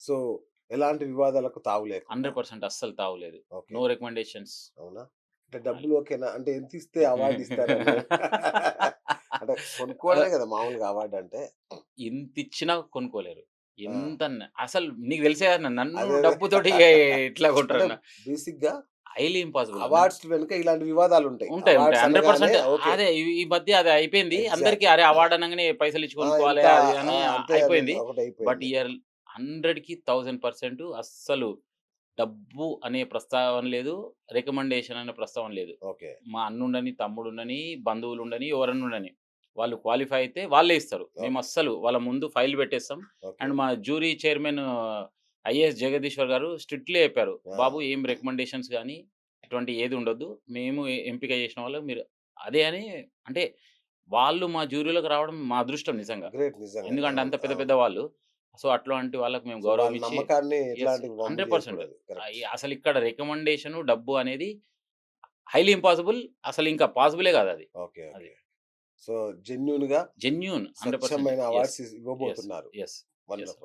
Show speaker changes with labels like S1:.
S1: So, ఎలాంటి వివాదాలకు తావు లేకుండా.
S2: 100% అస్సలు తావులేదు.
S1: ఓకే.
S2: No recommendations.
S1: అవునా? అంటే డబ్బులు ఓకేనా? అంటే ఎంతిస్తే అవార్డ్ ఇస్తారని అంటే కొనుక్కోవడమే గదా! మామూలుగా అవార్డ్ అంటే.
S2: ఎంతిచ్చినా కొనుక్కోలేరు.
S1: ఆ!
S2: అసలు నీకు తెలిసే కదా నన్ను
S1: అదే. అదే.
S2: డబ్బుతోటి ఎట్లా
S1: అంటే
S2: కొంటారన్న.
S1: బేసిక్‌గా
S2: హైలీ ఇంపాసిబుల్ అన్న.
S1: అవార్డ్స్ వెనుక ఇలాంటి వివాదాలుంటాయి.
S2: ఉంటాయి.
S1: అవార్డ్స్ అనగానే
S2: 100%
S1: ఓకే.
S2: అదే ఈ మధ్య అది అయిపోయింది. అందరికి
S1: ఎగ్జాక్ట్‌లీ.
S2: అరే! అవార్డ్ అనంగానే పైసలిచ్చి
S1: ఆ!
S2: కొనుక్కోవాలి
S1: ఇంత
S2: అది అని
S1: అంతే అని
S2: అయిపోయింది. బట్
S1: ఒకటయిపోయింది.
S2: ఇయర్ 100కి 1000% అస్సలు డబ్బు అనే ప్రస్తావన లేదు. రికమెండేషన్ అనే ప్రస్తావన లేదు.
S1: ఓకే.
S2: మా అన్నుండని, తమ్ముడుండని, బంధువులుండని, ఎవరన్నా ఉండని. వాళ్ళు క్వాలిఫై అయితే వాళ్ళే ఇస్తారు.
S1: ఓకే.
S2: మేమస్సలు వాళ్ళ ముందు ఫైల్ పెట్టేస్తాం.
S1: ఓకే.
S2: అండ్ మా జ్యూరీ చైర్మన్ ఐఏఎస్ జగదీశ్వర్ గారు స్ట్రిక్ట్‌లీ చెప్పారు.
S1: ఆ!
S2: "బాబు ఏం రికమెండేషన్స్ గాని, ఇటువంటి ఏది ఉండొద్దు. మేము ఎంపిక చేసిన వాళ్ళం మీరు" అదే అని అంటే వాళ్ళు మా జ్యూరీలోకి రావడం మా అదృష్టం నిజంగా.
S1: గ్రేట్ నిజంగానే.
S2: ఎందుకంటే అంత
S1: అవును.
S2: పెద్ద
S1: అవును.
S2: పెద్ద వాళ్ళు. సో, అట్లాంటి వాళ్ళకి మేము
S1: సో,
S2: గౌరవం
S1: వాళ్ళ
S2: ఇచ్చి
S1: నమ్మకాన్ని
S2: యెస్.
S1: ఎట్లాంటి వమ్ము
S2: 100%
S1: జేయకూడదు. కరెక్ట్.
S2: అసలిక్కడ రికమెండేషను, డబ్బు అనేది హైలీ ఇంపాసిబుల్. అసలింకా పాసిబులే కాదది.
S1: ఓకే.
S2: అది.
S1: ఓకే. సో, జెన్యూన్‌గా
S2: జెన్యూన్ 100%
S1: స్వచ్ఛమైన
S2: యెస్.
S1: Awards
S2: yes.
S1: ఇవ్వబోతున్నారు.
S2: యెస్. యెస్.
S1: వండర్‌ఫుల్.